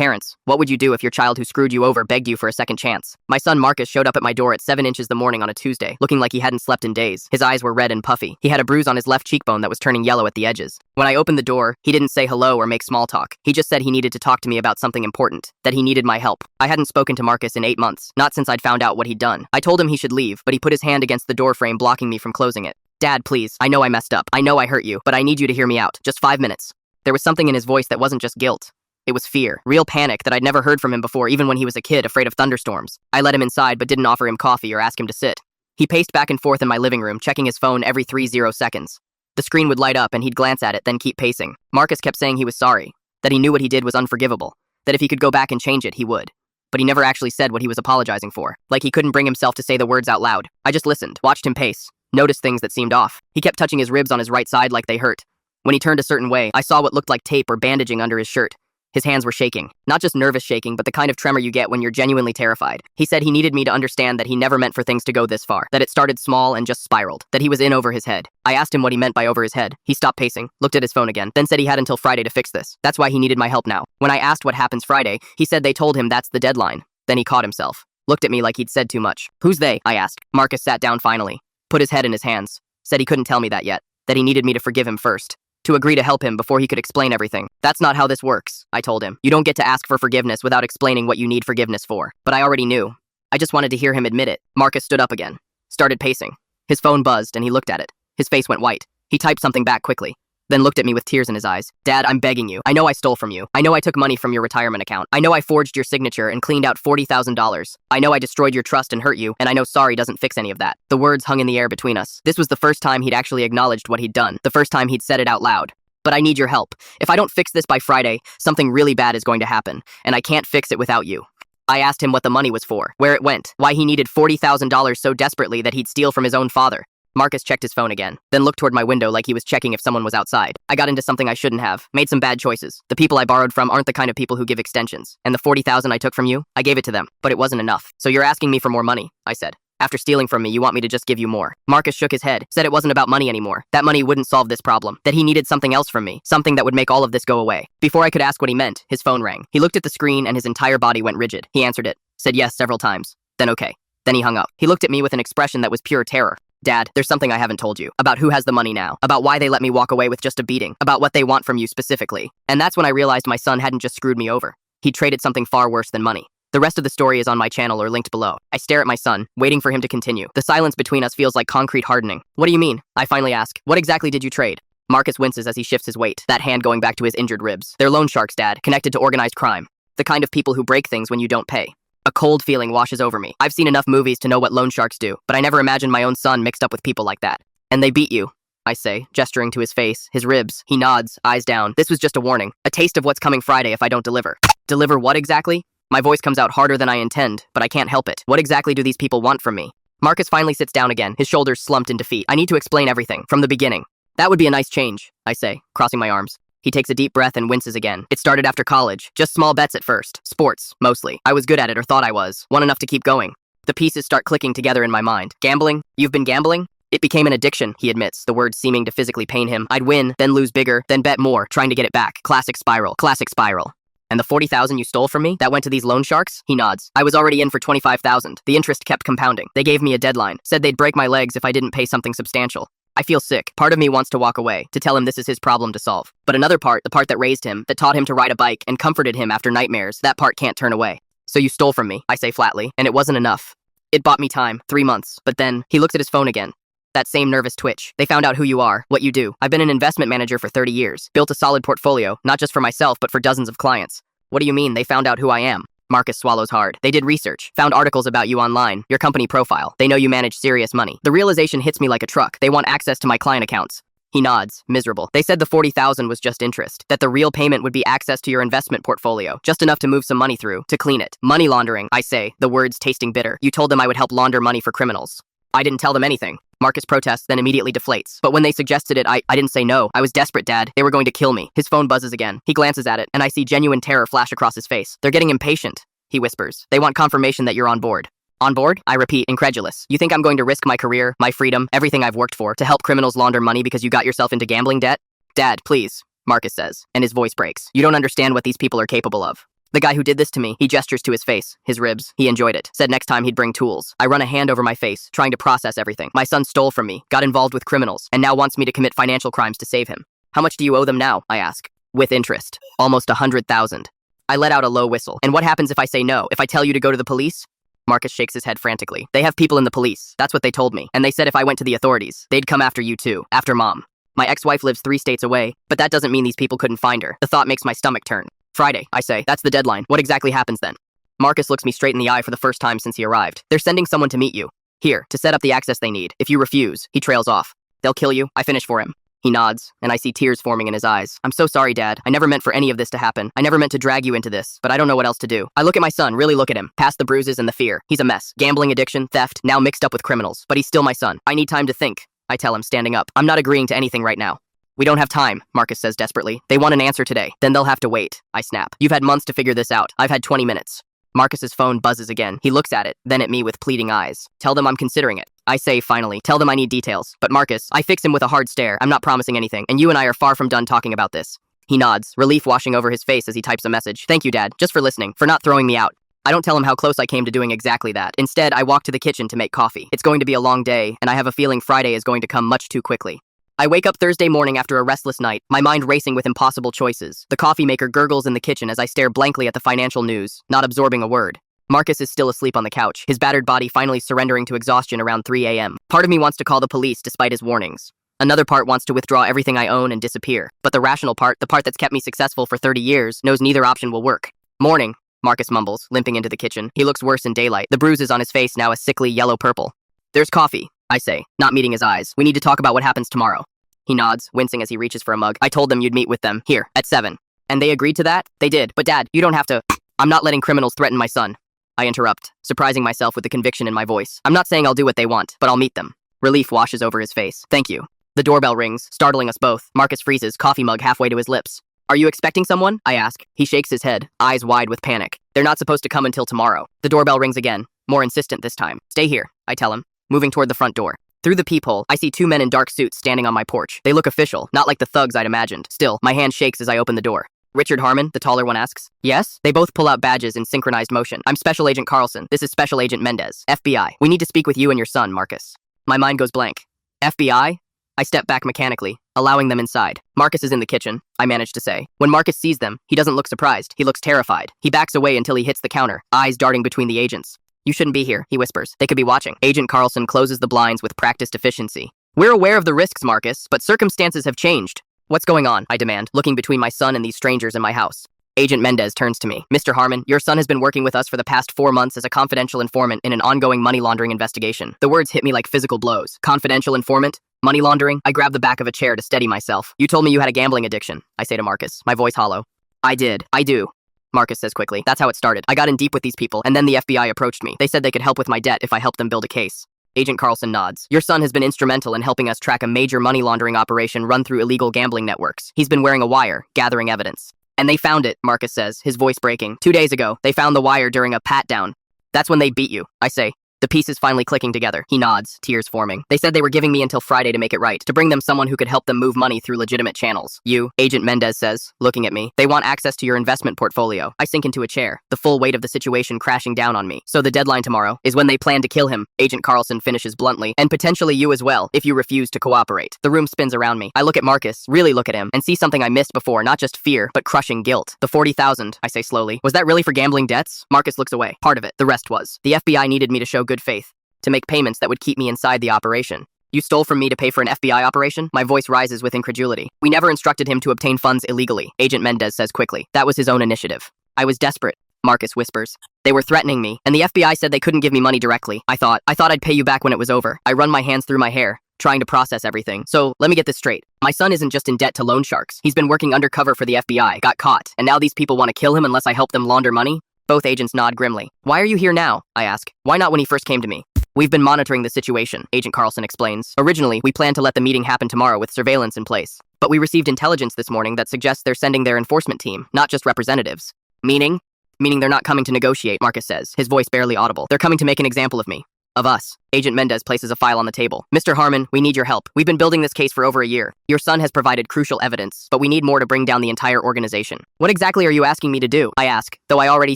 Parents, what would you do if your child who screwed you over begged you for a second chance? My son Marcus showed up at my door at 7 inches the morning on a Tuesday, looking like he hadn't slept in days. His eyes were red and puffy. He had a bruise on his left cheekbone that was turning yellow at the edges. When I opened the door, he didn't say hello or make small talk. He just said he needed to talk to me about something important, that he needed my help. I hadn't spoken to Marcus in 8 months, not since I'd found out what he'd done. I told him he should leave, but he put his hand against the door frame, blocking me from closing it. Dad, please, I know I messed up. I know I hurt you, but I need you to hear me out. Just 5 minutes. There was something in his voice that wasn't just guilt. It was fear, real panic that I'd never heard from him before, even when he was a kid afraid of thunderstorms. I let him inside but didn't offer him coffee or ask him to sit. He paced back and forth in my living room, checking his phone every 30 seconds. The screen would light up and he'd glance at it, then keep pacing. Marcus kept saying he was sorry, that he knew what he did was unforgivable, that if he could go back and change it, he would. But he never actually said what he was apologizing for, like he couldn't bring himself to say the words out loud. I just listened, watched him pace, noticed things that seemed off. He kept touching his ribs on his right side like they hurt. When he turned a certain way, I saw what looked like tape or bandaging under his shirt. His hands were shaking. Not just nervous shaking, but the kind of tremor you get when you're genuinely terrified. He said he needed me to understand that he never meant for things to go this far, that it started small and just spiraled, that he was in over his head. I asked him what he meant by over his head. He stopped pacing, looked at his phone again, then said he had until Friday to fix this. That's why he needed my help now. When I asked what happens Friday, he said they told him that's the deadline. Then he caught himself. Looked at me like he'd said too much. Who's they? I asked. Marcus sat down finally, put his head in his hands, said he couldn't tell me that yet, that he needed me to forgive him first. To agree to help him before he could explain everything. That's not how this works, I told him. You don't get to ask for forgiveness without explaining what you need forgiveness for. But I already knew. I just wanted to hear him admit it. Marcus stood up again, started pacing. His phone buzzed and he looked at it. His face went white. He typed something back quickly, then looked at me with tears in his eyes. Dad, I'm begging you. I know I stole from you. I know I took money from your retirement account. I know I forged your signature and cleaned out $40,000. I know I destroyed your trust and hurt you, and I know sorry doesn't fix any of that. The words hung in the air between us. This was the first time he'd actually acknowledged what he'd done, the first time he'd said it out loud. But I need your help. If I don't fix this by Friday, something really bad is going to happen, and I can't fix it without you. I asked him what the money was for, where it went, why he needed $40,000 so desperately that he'd steal from his own father. Marcus checked his phone again, then looked toward my window like he was checking if someone was outside. I got into something I shouldn't have, made some bad choices. The people I borrowed from aren't the kind of people who give extensions. And the $40,000 I took from you, I gave it to them, but it wasn't enough. So you're asking me for more money, I said. After stealing from me, you want me to just give you more. Marcus shook his head, said it wasn't about money anymore. That money wouldn't solve this problem. That he needed something else from me. Something that would make all of this go away. Before I could ask what he meant, his phone rang. He looked at the screen and his entire body went rigid. He answered it, said yes several times. Then okay. Then he hung up. He looked at me with an expression that was pure terror. Dad, there's something I haven't told you. About who has the money now. About why they let me walk away with just a beating. About what they want from you specifically. And that's when I realized my son hadn't just screwed me over. He'd traded something far worse than money. The rest of the story is on my channel or linked below. I stare at my son, waiting for him to continue. The silence between us feels like concrete hardening. What do you mean? I finally ask. What exactly did you trade? Marcus winces as he shifts his weight, that hand going back to his injured ribs. They're loan sharks, Dad, connected to organized crime. The kind of people who break things when you don't pay. A cold feeling washes over me. I've seen enough movies to know what loan sharks do, but I never imagined my own son mixed up with people like that. And they beat you, I say, gesturing to his face, his ribs. He nods, eyes down. This was just a warning. A taste of what's coming Friday if I don't deliver. Deliver what exactly? My voice comes out harder than I intend, but I can't help it. What exactly do these people want from me? Marcus finally sits down again, his shoulders slumped in defeat. I need to explain everything, from the beginning. That would be a nice change, I say, crossing my arms. He takes a deep breath and winces again. It started after college. Just small bets at first. Sports, mostly. I was good at it, or thought I was. One enough to keep going. The pieces start clicking together in my mind. Gambling? You've been gambling? It became an addiction, he admits, the words seeming to physically pain him. I'd win, then lose bigger, then bet more, trying to get it back. Classic spiral. Classic spiral. And the $40,000 you stole from me, that went to these loan sharks? He nods. I was already in for $25,000. The interest kept compounding. They gave me a deadline. Said they'd break my legs if I didn't pay something substantial. I feel sick. Part of me wants to walk away, to tell him this is his problem to solve. But another part, the part that raised him, that taught him to ride a bike and comforted him after nightmares, that part can't turn away. So you stole from me, I say flatly, and it wasn't enough. It bought me time, 3 months. But then, he looked at his phone again. That same nervous twitch. They found out who you are, what you do. I've been an investment manager for 30 years. Built a solid portfolio, not just for myself, but for dozens of clients. What do you mean they found out who I am? Marcus swallows hard. They did research, found articles about you online, your company profile. They know you manage serious money. The realization hits me like a truck. They want access to my client accounts. He nods, miserable. They said the $40,000 was just interest, that the real payment would be access to your investment portfolio, just enough to move some money through, to clean it. Money laundering, I say, the words tasting bitter. You told them I would help launder money for criminals. I didn't tell them anything. Marcus protests, then immediately deflates. But when they suggested it, I didn't say no. I was desperate, Dad. They were going to kill me. His phone buzzes again. He glances at it, and I see genuine terror flash across his face. They're getting impatient, he whispers. They want confirmation that you're on board. On board? I repeat, incredulous. You think I'm going to risk my career, my freedom, everything I've worked for, to help criminals launder money because you got yourself into gambling debt? Dad, please, Marcus says, and his voice breaks. You don't understand what these people are capable of. The guy who did this to me, he gestures to his face, his ribs. He enjoyed it. Said next time he'd bring tools. I run a hand over my face, trying to process everything. My son stole from me, got involved with criminals, and now wants me to commit financial crimes to save him. How much do you owe them now? I ask. With interest. Almost 100,000. I let out a low whistle. And what happens if I say no? If I tell you to go to the police? Marcus shakes his head frantically. They have people in the police. That's what they told me. And they said if I went to the authorities, they'd come after you too. After Mom. My ex-wife lives 3 states away, but that doesn't mean these people couldn't find her. The thought makes my stomach turn. Friday, I say. That's the deadline. What exactly happens then? Marcus looks me straight in the eye for the first time since he arrived. They're sending someone to meet you. Here, to set up the access they need. If you refuse, he trails off. They'll kill you. I finish for him. He nods, and I see tears forming in his eyes. I'm so sorry, Dad. I never meant for any of this to happen. I never meant to drag you into this, but I don't know what else to do. I look at my son, really look at him, past the bruises and the fear. He's a mess. Gambling addiction, theft, now mixed up with criminals. But he's still my son. I need time to think, I tell him, standing up. I'm not agreeing to anything right now. We don't have time, Marcus says desperately. They want an answer today. Then they'll have to wait. I snap. You've had months to figure this out. I've had 20 minutes. Marcus's phone buzzes again. He looks at it, then at me with pleading eyes. Tell them I'm considering it. I say, finally. Tell them I need details. But Marcus, I fix him with a hard stare. I'm not promising anything, and you and I are far from done talking about this. He nods, relief washing over his face as he types a message. Thank you, Dad, just for listening, for not throwing me out. I don't tell him how close I came to doing exactly that. Instead, I walk to the kitchen to make coffee. It's going to be a long day, and I have a feeling Friday is going to come much too quickly. I wake up Thursday morning after a restless night, my mind racing with impossible choices. The coffee maker gurgles in the kitchen as I stare blankly at the financial news, not absorbing a word. Marcus is still asleep on the couch, his battered body finally surrendering to exhaustion around 3 a.m. Part of me wants to call the police despite his warnings. Another part wants to withdraw everything I own and disappear. But the rational part, the part that's kept me successful for 30 years, knows neither option will work. Morning, Marcus mumbles, limping into the kitchen. He looks worse in daylight, the bruises on his face now a sickly yellow-purple. There's coffee, I say, not meeting his eyes. We need to talk about what happens tomorrow. He nods, wincing as he reaches for a mug. I told them you'd meet with them, here, at 7. And they agreed to that? They did. But Dad, you don't have to. I'm not letting criminals threaten my son. I interrupt, surprising myself with the conviction in my voice. I'm not saying I'll do what they want, but I'll meet them. Relief washes over his face. Thank you. The doorbell rings, startling us both. Marcus freezes, coffee mug halfway to his lips. Are you expecting someone? I ask. He shakes his head, eyes wide with panic. They're not supposed to come until tomorrow. The doorbell rings again, more insistent this time. Stay here, I tell him, moving toward the front door. Through the peephole, I see 2 men in dark suits standing on my porch. They look official, not like the thugs I'd imagined. Still, my hand shakes as I open the door. Richard Harmon, the taller one asks. Yes? They both pull out badges in synchronized motion. I'm Special Agent Carlson. This is Special Agent Mendez. FBI. We need to speak with you and your son, Marcus. My mind goes blank. FBI? I step back mechanically, allowing them inside. Marcus is in the kitchen, I manage to say. When Marcus sees them, he doesn't look surprised. He looks terrified. He backs away until he hits the counter, eyes darting between the agents. You shouldn't be here, he whispers. They could be watching. Agent Carlson closes the blinds with practiced efficiency. We're aware of the risks, Marcus, but circumstances have changed. What's going on? I demand, looking between my son and these strangers in my house. Agent Mendez turns to me. Mr. Harmon, your son has been working with us for the past 4 months as a confidential informant in an ongoing money laundering investigation. The words hit me like physical blows. Confidential informant? Money laundering? I grab the back of a chair to steady myself. You told me you had a gambling addiction, I say to Marcus, my voice hollow. I did. I do. Marcus says quickly. That's how it started. I got in deep with these people, and then the FBI approached me. They said they could help with my debt if I helped them build a case. Agent Carlson nods. Your son has been instrumental in helping us track a major money laundering operation run through illegal gambling networks. He's been wearing a wire, gathering evidence. And they found it, Marcus says, his voice breaking. 2 days ago, they found the wire during a pat-down. That's when they beat you, I say. The pieces finally clicking together. He nods, tears forming. They said they were giving me until Friday to make it right, to bring them someone who could help them move money through legitimate channels. You, Agent Mendez says, looking at me. They want access to your investment portfolio. I sink into a chair, the full weight of the situation crashing down on me. So the deadline tomorrow is when they plan to kill him, Agent Carlson finishes bluntly, and potentially you as well, if you refuse to cooperate. The room spins around me. I look at Marcus, really look at him, and see something I missed before, not just fear, but crushing guilt. The 40,000, I say slowly. Was that really for gambling debts? Marcus looks away. Part of it. The rest was. The FBI needed me to show good faith, to make payments that would keep me inside the operation. You stole from me to pay for an FBI operation? My voice rises with incredulity. We never instructed him to obtain funds illegally, Agent Mendez says quickly. That was his own initiative. I was desperate, Marcus whispers. They were threatening me, and the FBI said they couldn't give me money directly. I thought I'd pay you back when it was over. I run my hands through my hair, trying to process everything. So, let me get this straight. My son isn't just in debt to loan sharks. He's been working undercover for the FBI, got caught, and now these people want to kill him unless I help them launder money? Both agents nod grimly. Why are you here now? I ask. Why not when he first came to me? We've been monitoring the situation, Agent Carlson explains. Originally, we planned to let the meeting happen tomorrow with surveillance in place. But we received intelligence this morning that suggests they're sending their enforcement team, not just representatives. Meaning? Meaning they're not coming to negotiate, Marcus says, his voice barely audible. They're coming to make an example of me. Of us. Agent Mendez places a file on the table. Mr. Harmon, we need your help. We've been building this case for over a year. Your son has provided crucial evidence, but we need more to bring down the entire organization. What exactly are you asking me to do? I ask, though I already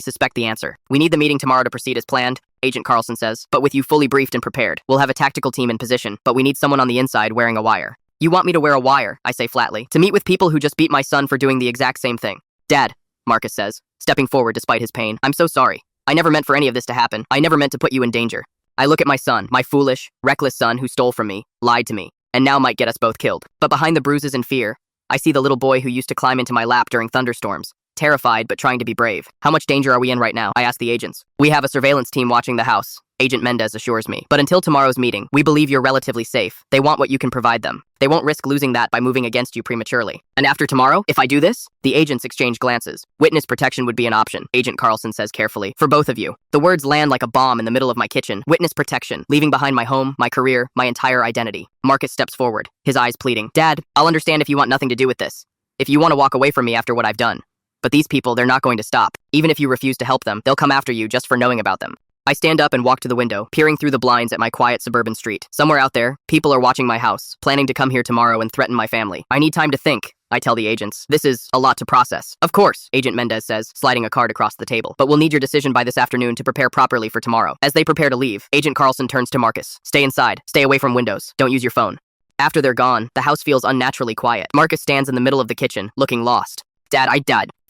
suspect the answer. We need the meeting tomorrow to proceed as planned, Agent Carlson says, but with you fully briefed and prepared. We'll have a tactical team in position, but we need someone on the inside wearing a wire. You want me to wear a wire, I say flatly, to meet with people who just beat my son for doing the exact same thing. Dad, Marcus says, stepping forward despite his pain. I'm so sorry. I never meant for any of this to happen. I never meant to put you in danger. I look at my son, my foolish, reckless son who stole from me, lied to me, and now might get us both killed. But behind the bruises and fear, I see the little boy who used to climb into my lap during thunderstorms, terrified but trying to be brave. How much danger are we in right now? I ask the agents. We have a surveillance team watching the house, Agent Mendez assures me. But until tomorrow's meeting, we believe you're relatively safe. They want what you can provide them. They won't risk losing that by moving against you prematurely. And after tomorrow, if I do this? The agents exchange glances. Witness protection would be an option, Agent Carlson says carefully. For both of you. The words land like a bomb in the middle of my kitchen. Witness protection, leaving behind my home, my career, my entire identity. Marcus steps forward, his eyes pleading. Dad, I'll understand if you want nothing to do with this. If you want to walk away from me after what I've done. But these people, they're not going to stop. Even if you refuse to help them, they'll come after you just for knowing about them. I stand up and walk to the window, peering through the blinds at my quiet suburban street. Somewhere out there, people are watching my house, planning to come here tomorrow and threaten my family. I need time to think, I tell the agents. This is a lot to process. Of course, Agent Mendez says, sliding a card across the table. But we'll need your decision by this afternoon to prepare properly for tomorrow. As they prepare to leave, Agent Carlson turns to Marcus. Stay inside. Stay away from windows. Don't use your phone. After they're gone, the house feels unnaturally quiet. Marcus stands in the middle of the kitchen, looking lost. Dad,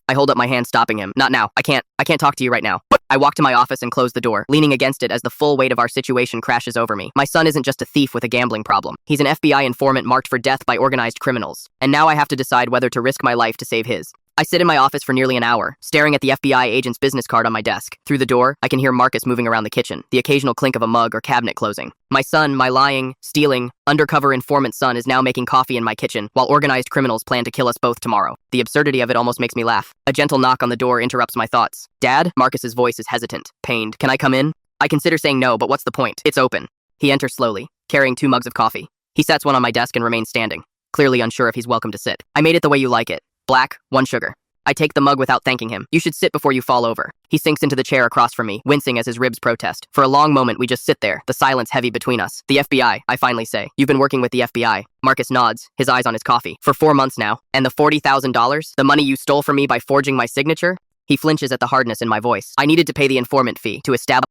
I hold up my hand, stopping him. Not now. I can't talk to you right now. I walk to my office and close the door, leaning against it as the full weight of our situation crashes over me. My son isn't just a thief with a gambling problem. He's an FBI informant marked for death by organized criminals. And now I have to decide whether to risk my life to save his. I sit in my office for nearly an hour, staring at the FBI agent's business card on my desk. Through the door, I can hear Marcus moving around the kitchen, the occasional clink of a mug or cabinet closing. My son, my lying, stealing, undercover informant son is now making coffee in my kitchen, while organized criminals plan to kill us both tomorrow. The absurdity of it almost makes me laugh. A gentle knock on the door interrupts my thoughts. Dad? Marcus's voice is hesitant, pained. Can I come in? I consider saying no, but what's the point? It's open. He enters slowly, carrying 2 mugs of coffee. He sets one on my desk and remains standing, clearly unsure if he's welcome to sit. I made it the way you like it. Black, 1 sugar. I take the mug without thanking him. You should sit before you fall over. He sinks into the chair across from me, wincing as his ribs protest. For a long moment, we just sit there, the silence heavy between us. The FBI, I finally say. You've been working with the FBI. Marcus nods, his eyes on his coffee. For 4 months now. And the $40,000? The money you stole from me by forging my signature? He flinches at the hardness in my voice. I needed to pay the informant fee to establish